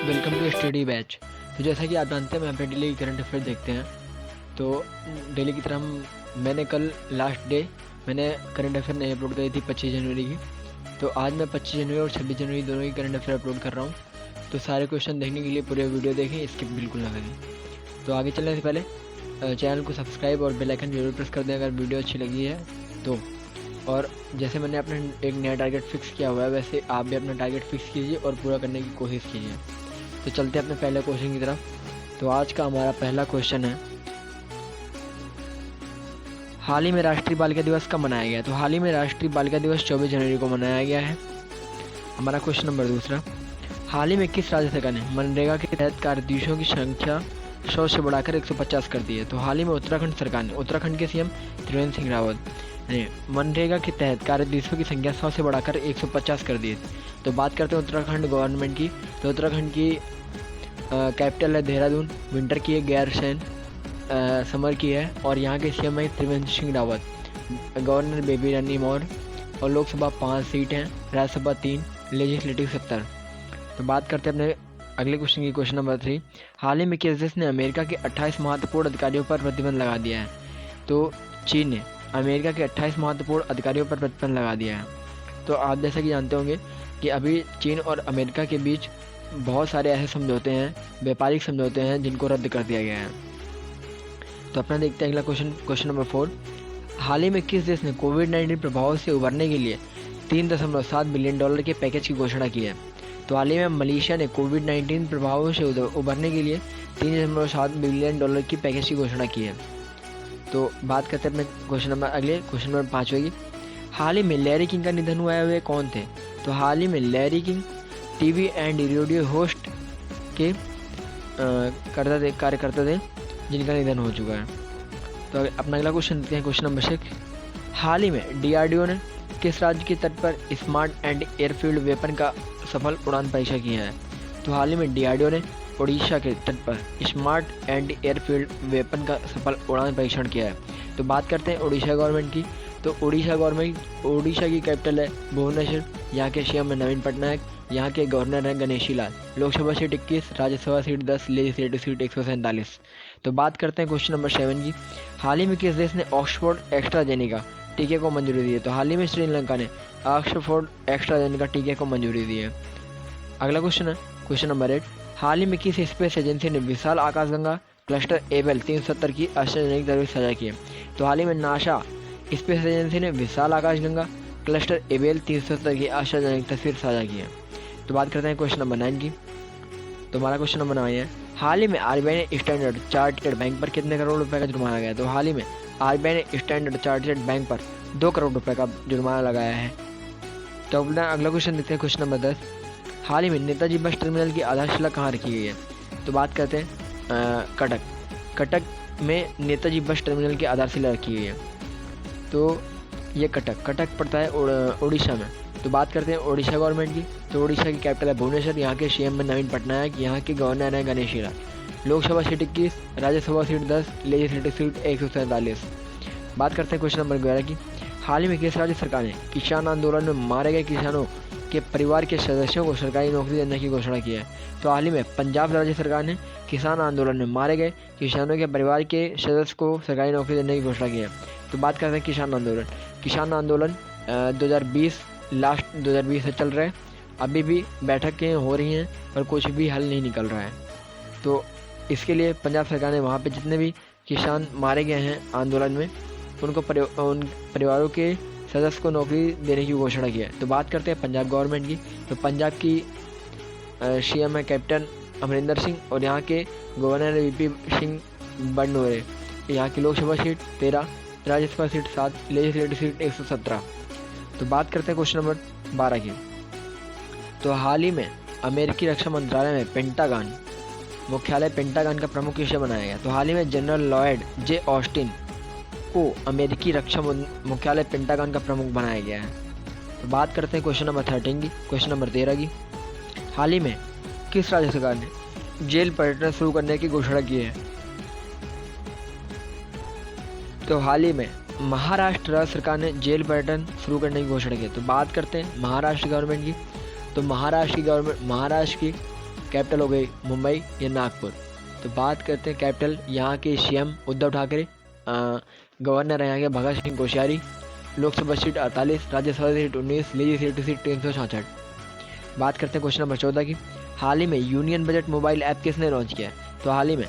Welcome to study batch. तो जैसा कि आप जानते हैं मैं अपने डेली करंट अफेयर देखते हैं। तो डेली की तरह मैंने कल लास्ट डे मैंने करंट अफेयर नहीं अपलोड करी थी 25 जनवरी की। तो आज मैं 25 जनवरी और 26 जनवरी दोनों की करंट अफेयर अपलोड कर रहा हूँ। तो सारे क्वेश्चन देखने के लिए पूरे वीडियो देखें, स्किप बिल्कुल ना करें। तो आगे चलने से पहले चैनल को सब्सक्राइब और बेल आइकन जरूर प्रेस कर दें अगर वीडियो अच्छी लगी है तो। और जैसे मैंने अपना एक नया टारगेट फिक्स किया हुआ है वैसे आप भी अपना टारगेट फिक्स कीजिए और पूरा करने की कोशिश कीजिए। तो चलते हैं अपने पहले क्वेश्चन की तरफ। तो आज का हमारा पहला क्वेश्चन है, हाल ही में राष्ट्रीय बालिका दिवस कब मनाया गया? तो हाल ही में राष्ट्रीय बालिका दिवस 24 जनवरी को मनाया गया है। हमारा क्वेश्चन नंबर दूसरा, हाल ही में किस राज्य सरकार ने मनरेगा के तहत कार्यदिवसों की संख्या 100 से बढ़ाकर 150 कर दी है? तो हाल ही में उत्तराखंड सरकार ने, उत्तराखंड के सीएम त्रिवेंद्र सिंह रावत ने मनरेगा के तहत कार्यदिवसों की संख्या 100 से बढ़ाकर 150 कर दी है। तो बात करते हैं उत्तराखंड गवर्नमेंट की। तो उत्तराखंड की कैपिटल है देहरादून, विंटर की है गैरसैंण, समर की है और यहाँ के सीएम है त्रिवेंद्र सिंह रावत, गवर्नर बेबी रानी मौर्य और लोकसभा 5 सीट हैं, राज्यसभा 3, लेजिस्लेटिव 70। तो बात करते हैं अपने अगले क्वेश्चन की, क्वेश्चन नंबर 3, हाल ही में किस देश ने अमेरिका के 28 महत्वपूर्ण अधिकारियों पर प्रतिबंध लगा दिया है? तो चीन ने अमेरिका के 28 महत्वपूर्ण अधिकारियों पर प्रतिबंध लगा दिया है। तो आप जैसा कि जानते होंगे कि अभी चीन और अमेरिका के बीच बहुत सारे ऐसे समझौते हैं, व्यापारिक समझौते हैं जिनको रद्द कर दिया गया है। तो अपना देखते हैं अगला क्वेश्चन, क्वेश्चन नंबर 4, हाल ही में किस देश ने कोविड-19 प्रभाव से उबरने के लिए $3.7 बिलियन के पैकेज की घोषणा की है? तो हाल ही में मलेशिया ने कोविड-19 प्रभावों से उबरने के लिए $3.7 बिलियन की पैकेज की घोषणा की है। तो बात करते हैं अपने क्वेश्चन नंबर, अगले क्वेश्चन नंबर 5 की, हाल ही में लैरी किंग का निधन हुआ है, वे कौन थे? तो हाल ही में Larry king TV and radio host के कार्यकर्ता थे जिनका निधन हो चुका है। तो अपना अगला क्वेश्चन देखते हैं, क्वेश्चन नंबर 6, हाल ही में डीआरडीओ ने किस राज्य के तट पर स्मार्ट एंड एयरफील्ड वेपन का सफल उड़ान परीक्षण किया है? तो हाल ही में डीआरडीओ ने उड़ीसा के तट पर स्मार्ट एंड एयरफील्ड वेपन का सफल उड़ान परीक्षण किया है। तो बात करते हैं उड़ीसा गवर्नमेंट की। तो उड़ीसा की कैपिटल है भुवनेश्वर, यहाँ के सीएम है नवीन पटनायक, यहाँ के गवर्नर हैं Ganeshi Lal, Lok Sabha seat 21, Rajya Sabha seat 10, legislative seat 147। तो बात करते हैं क्वेश्चन नंबर 7 की, हाल ही में किस देश ने ऑक्सफोर्ड एक्स्ट्राजेनेका टीके को मंजूरी दी है? तो हाल ही में श्रीलंका ने ऑक्सफोर्ड एक्स्ट्राजेनेका टीके को मंजूरी दी है। अगला क्वेश्चन है क्वेश्चन नंबर 8, हाल ही में किस स्पेस एजेंसी ने विशाल आकाशगंगा क्लस्टर एबेल 370 की आश्चर्यजनक तस्वीर साझा की है? तो हाल ही में नासा स्पेस एजेंसी ने विशाल आकाशगंगा क्लस्टर एबेल 370 की आश्चर्यजनक तस्वीर साझा की है। तो बात करते हैं क्वेश्चन नंबर 9 की। तो हमारा क्वेश्चन नंबर 9 है, हाल ही में आरबीआई ने स्टैंडर्ड चार्टर्ड बैंक पर कितने करोड़ रुपए का जुर्माना लगाया? तो हाल ही में आरबीआई ने स्टैंडर्ड चार्टर्ड बैंक पर 2 करोड़ रुपए का जुर्माना लगाया है। तो अपना अगला क्वेश्चन देखते हैं, क्वेश्चन नंबर 10, हाल ही में नेताजी बस टर्मिनल की आधारशिला कहाँ रखी गई है? तो बात करते हैं कटक में नेताजी बस टर्मिनल की आधारशिला रखी गई है। तो ये कटक पड़ता है उड़ीसा में। तो बात करते हैं उड़ीसा गवर्नमेंट की। तो उड़ीसा की कैपिटल है भुवनेश्वर, यहाँ के सीएम है नवीन पटनायक, यहाँ के गवर्नर हैं Ganeshi Lal, Lok Sabha seat 21, Rajya Sabha seat 10, legislative seat 147। बात करते हैं क्वेश्चन नंबर 11 की, हाल ही में किस राज्य सरकार ने किसान आंदोलन में मारे गए किसानों के परिवार के सदस्यों को सरकारी नौकरी देने की घोषणा की है? तो हाल ही में पंजाब राज्य सरकार ने किसान आंदोलन में मारे गए किसानों के परिवार के सदस्य को सरकारी नौकरी देने की घोषणा की है। तो बात करते हैं किसान आंदोलन 2020 से चल रहा है, अभी भी बैठकें हो रही हैं पर कुछ भी हल नहीं निकल रहा है। तो इसके लिए पंजाब सरकार ने वहाँ पे जितने भी किसान मारे गए हैं आंदोलन में उन परिवारों के सदस्य को नौकरी देने की घोषणा की है। तो बात करते हैं पंजाब गवर्नमेंट की। तो पंजाब की सीएम है कैप्टन अमरिंदर सिंह और यहाँ के गवर्नर वीपी सिंह बदनोरे, यहाँ की Lok Sabha seat 13, Rajya Sabha seat 7, legislative seat 117। तो बात करते हैं क्वेश्चन नंबर 12 की। तो हाल ही में अमेरिकी रक्षा मंत्रालय में पेंटागन मुख्यालय पेंटागन का प्रमुख किसे बनाया गया? तो हाल ही में जनरल लॉयड जे ऑस्टिन को अमेरिकी रक्षा मुख्यालय पेंटागन का प्रमुख बनाया गया है। तो बात करते हैं क्वेश्चन नंबर 13 की, क्वेश्चन नंबर 13 की, हाल ही में किस राज्य सरकार ने जेल पर्यटन शुरू करने की घोषणा की है? तो हाल ही में महाराष्ट्र राज्य सरकार ने जेल पर्यटन शुरू करने की घोषणा की। तो बात करते हैं महाराष्ट्र गवर्नमेंट की। तो महाराष्ट्र की कैपिटल हो गई मुंबई या नागपुर। तो बात करते हैं कैपिटल, यहाँ के सीएम उद्धव ठाकरे, गवर्नर है यहाँ के Bhagat Singh Koshyari, Lok Sabha seat 48, Rajya Sabha seat 19, legislative seat 366। बात करते हैं क्वेश्चन नंबर 14 की। हाल ही में यूनियन बजट मोबाइल ऐप किसने लॉन्च किया है? तो हाल ही में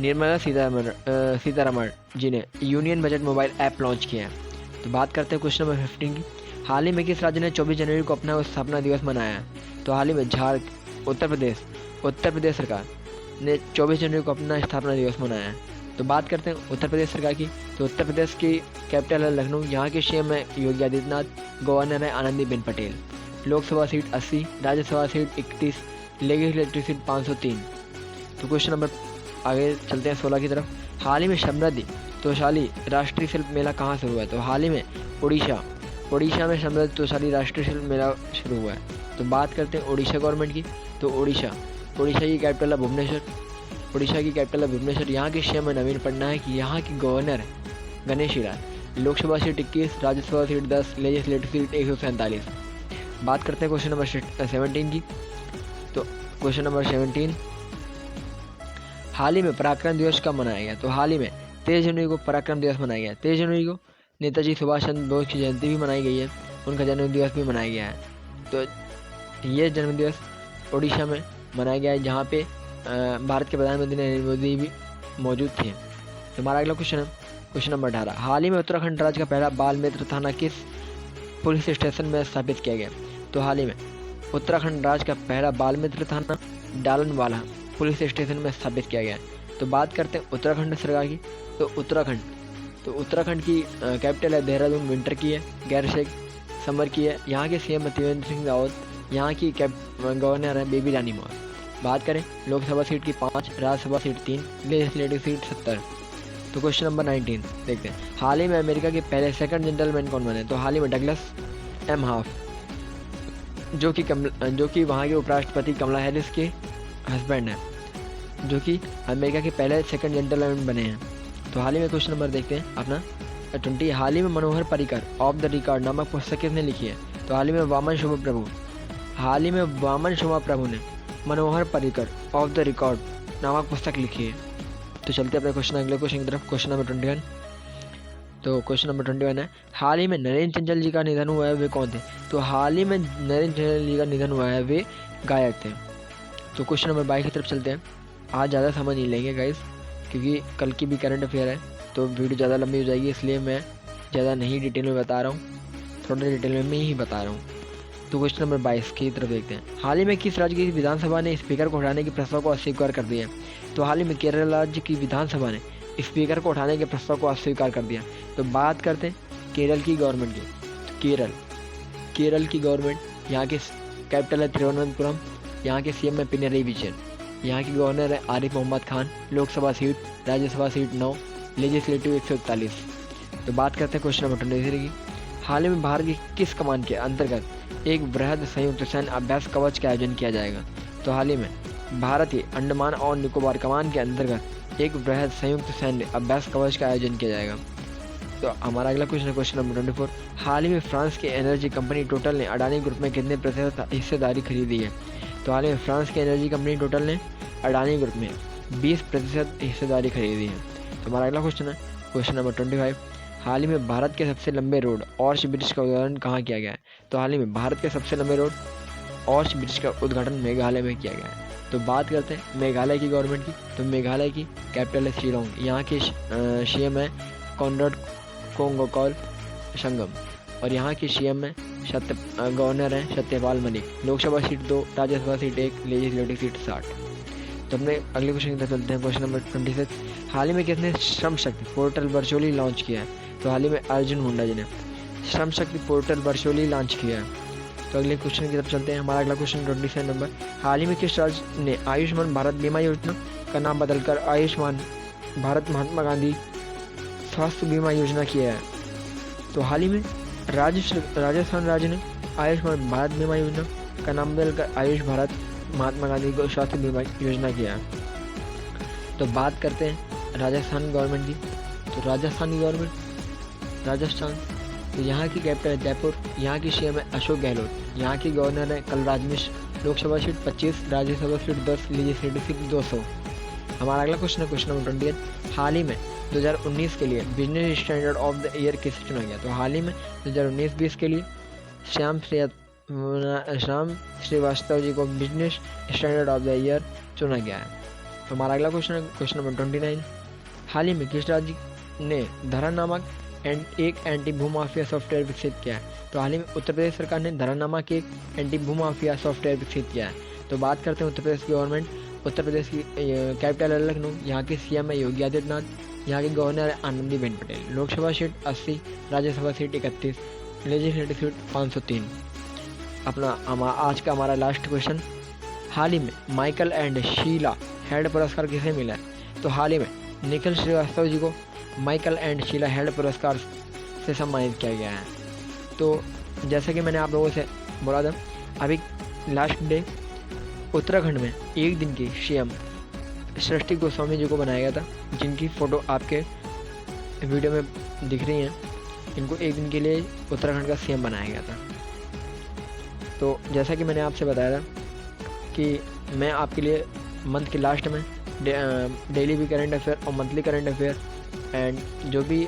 निर्मला सीतारमण जी ने union budget mobile app launch किया है। तो बात करते हैं क्वेश्चन नंबर 15 की। हाल ही में किस राज्य ने 24 जनवरी को अपना स्थापना दिवस मनाया है? तो हाल ही में उत्तर प्रदेश सरकार ने 24 जनवरी को अपना स्थापना दिवस मनाया है। तो बात करते हैं उत्तर प्रदेश सरकार की। तो उत्तर प्रदेश की कैपिटल है लखनऊ, यहाँ के सीएम है योगी आदित्यनाथ, गवर्नर है Anandiben Patel, Lok Sabha seat 80, Rajya Sabha seat 31, legislative seat 503। तो क्वेश्चन नंबर आगे चलते हैं 16 की तरफ। हाल ही में समृद्धि तोशाली राष्ट्रीय शिल्प मेला कहाँ शुरू हुआ है? तो हाल ही में उड़ीसा में समृद्धि तोशाली राष्ट्रीय शिल्प मेला शुरू हुआ है। तो बात करते हैं उड़ीसा गवर्नमेंट की। तो उड़ीसा की कैपिटल है भुवनेश्वर, यहाँ के सीएम है नवीन पटनायक, यहाँ की गवर्नर है Ganeshi Lal, Lok Sabha seat 21, Rajya Sabha seat 10, legislative seat 147। बात करते हैं क्वेश्चन नंबर 17 की। तो क्वेश्चन नंबर 17, हाल ही में पराक्रम दिवस कब मनाया गया? तो हाल ही में 23 जनवरी को पराक्रम दिवस मनाया गया। 23 जनवरी को नेताजी सुभाष चंद्र बोस की जयंती भी मनाई गई है, उनका जन्म दिवस भी मनाया गया है। तो ये जन्म दिवस उड़ीसा में मनाया गया है, जहाँ पे भारत के प्रधानमंत्री नरेंद्र मोदी भी मौजूद थे। तो हमारा अगला क्वेश्चन है क्वेश्चन नंबर 18। हाल ही में उत्तराखंड राज्य का पहला बाल मित्र थाना किस पुलिस स्टेशन में स्थापित किया गया? तो हाल ही में उत्तराखंड राज्य का पहला बाल मित्र थाना डालनवाला पुलिस स्टेशन में स्थापित किया गया है। तो बात करते हैं उत्तराखंड सरकार की। तो उत्तराखंड की कैपिटल है देहरादून, विंटर की है, गैरसैंण समर की है, यहाँ के सीएम त्रिवेंद्र सिंह रावत, यहाँ की गवर्नर है बेबी रानी मौर्य। बात करें लोकसभा सीट की 5, राज्यसभा सीट 3, लेजिस्लेटिव सीट 70। तो क्वेश्चन नंबर 19 देखते हैं। हाल ही में अमेरिका के पहले सेकंड जेंटलमैन कौन बने? तो हाल ही में डगलस एम हाफ, जो कि वहाँ के उपराष्ट्रपति कमला हैरिस के हस्बैंड हैं, जो कि अमेरिका के पहले सेकंड जेंटलमैन बने हैं। तो हाल ही में क्वेश्चन नंबर देखते हैं अपना 20। हाल ही में Manohar Parrikar of the record नामक पुस्तक किसने लिखी है? तो हाल ही में वामन शोभा प्रभु ने Manohar Parrikar of the record नामक पुस्तक लिखी है। तो चलते अपने अगले क्वेश्चन की तरफ। Question number 21। तो क्वेश्चन नंबर 21 है, हाल ही में नरेंद्र चंचल जी का निधन हुआ है, वे कौन थे? तो हाल ही में नरेंद्र चंचल जी का निधन हुआ है, वे गायक थे। तो क्वेश्चन नंबर 22 की तरफ चलते हैं। आज ज़्यादा समझ नहीं लेंगे गाइस, क्योंकि कल की भी करंट अफेयर है, तो वीडियो ज़्यादा लंबी हो जाएगी, इसलिए मैं ज़्यादा नहीं डिटेल में बता रहा हूँ, थोड़ा डिटेल में ही बता रहा हूँ। तो क्वेश्चन नंबर 22 की तरफ देखते हैं। हाल ही में किस राज्य की विधानसभा ने स्पीकर को हटाने के प्रस्ताव को अस्वीकार कर दिया? तो हाल ही में केरल राज्य की विधानसभा ने स्पीकर को हटाने के प्रस्ताव को अस्वीकार कर दिया। तो बात करते हैं केरल की गवर्नमेंट की। तो केरल की गवर्नमेंट, यहाँ की कैपिटल है तिरुवनंतपुरम, यहाँ के सीएम है पिनरई विजयन, यहाँ की गवर्नर है Arif Mohammad Khan, Lok Sabha seat, Rajya Sabha seat 9, legislative 141। तो बात करते हैं क्वेश्चन नंबर 23 की। हाल ही में भारत की किस कमान के अंतर्गत एक बृहद संयुक्त सैन्य अभ्यास कवच का आयोजन किया जाएगा? तो हाल ही में भारत के अंडमान और निकोबार कमान के अंतर्गत एक बृहद संयुक्त सैन्य अभ्यास कवच का आयोजन किया जाएगा। तो हमारा अगला क्वेश्चन है क्वेश्चन नंबर 24। हाल ही में फ्रांस की एनर्जी कंपनी टोटल ने अडानी ग्रुप में कितने प्रतिशत हिस्सेदारी खरीदी है? तो हाल ही में फ्रांस की एनर्जी कंपनी टोटल ने अडानी ग्रुप में 20% हिस्सेदारी खरीदी है। तो हमारा अगला क्वेश्चन है क्वेश्चन नंबर 25। हाल ही में भारत के सबसे लंबे रोड ऑर्च ब्रिज का उद्घाटन कहाँ किया गया है? तो हाल ही में भारत के सबसे लंबे रोड ऑर्च ब्रिज का उद्घाटन मेघालय में किया गया है। तो बात करते हैं मेघालय की गवर्नमेंट की। तो मेघालय की कैपिटल है शिलोंग, यहाँ के सीएम है कॉनराड कोंगोकॉल संगम, और यहाँ की सीएम है गवर्नर है Satyapal Malik, Lok Sabha seat 2, Rajya Sabha seat 1, legislative seat 60। तो अपने अगले क्वेश्चन की तरफ चलते हैं क्वेश्चन नंबर 26। हाल ही में किसने Shram Shakti portal virtually launch किया है? तो हाल ही में अर्जुन मुंडा जी ने Shram Shakti portal virtually launch किया है। तो अगले क्वेश्चन की तरफ चलते हैं। हमारा अगला क्वेश्चन 27 नंबर। हाल ही में किस राज्य ने आयुष्मान भारत बीमा योजना का नाम बदलकर आयुष्मान भारत महात्मा गांधी स्वास्थ्य बीमा योजना किया है? तो हाल ही में राजस्थान राज्य ने आयुष्मान भारत बीमा योजना का नाम बदलकर आयुष भारत महात्मा गांधी को स्वास्थ्य बीमा योजना किया है। तो बात करते हैं राजस्थान गवर्नमेंट की। तो राजस्थान तो यहाँ की कैपिटल है जयपुर, यहाँ की सीएम है अशोक गहलोत, यहाँ की गवर्नर है Kalraj Mishra, Lok Sabha seat 25, Rajya Sabha seat 10, legislative seat 200। हमारा अगला क्वेश्चन है क्वेश्चन नंबर 28। हाल ही में 2019 के लिए business standard of the year किसे चुना गया? तो हाल ही में 2019-20 के लिए श्याम श्रीवास्तव जी को business standard of the year चुना गया है। तो हमारा अगला क्वेश्चन है क्वेश्चन नंबर 29। हाल ही में किस राज्य ने धरन नामक एक एंटी भूमाफिया सॉफ्टवेयर विकसित किया है? तो हाल ही में उत्तर प्रदेश सरकार ने धरन नामक एक एंटी भूमाफिया सॉफ्टवेयर विकसित किया है। तो बात करते हैं उत्तर प्रदेश की गवर्नमेंट। उत्तर प्रदेश की कैपिटल है लखनऊ, यहाँ के सीएम है योगी आदित्यनाथ, यहाँ के गवर्नर है Anandiben Patel. Lok Sabha seat 80, Rajya Sabha seat 31, legislative seat 503। आज का हमारा लास्ट क्वेश्चन। हाल ही में माइकल एंड शीला हेड पुरस्कार किसे मिला है? तो हाल ही में निखिल श्रीवास्तव जी को माइकल एंड शीला हेड पुरस्कार से सम्मानित किया गया है। तो जैसा कि मैंने आप लोगों से बोला था, अभी लास्ट डे उत्तराखंड में एक दिन की सीएम सृष्टि गोस्वामी जी को बनाया गया था, जिनकी फ़ोटो आपके वीडियो में दिख रही हैं। इनको एक दिन के लिए उत्तराखंड का सीएम बनाया गया था। तो जैसा कि मैंने आपसे बताया था कि मैं आपके लिए मंथ के लास्ट में डेली भी करंट अफेयर और मंथली करंट अफेयर एंड जो भी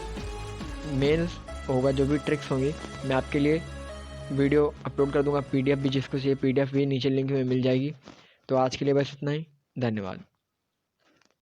मेंस होगा, जो भी ट्रिक्स होंगी, मैं आपके लिए वीडियो अपलोड कर दूंगा। पीडीएफ भी जिसको चाहिए पीडीएफ भी नीचे लिंक में मिल जाएगी। तो आज के लिए बस इतना ही, धन्यवाद।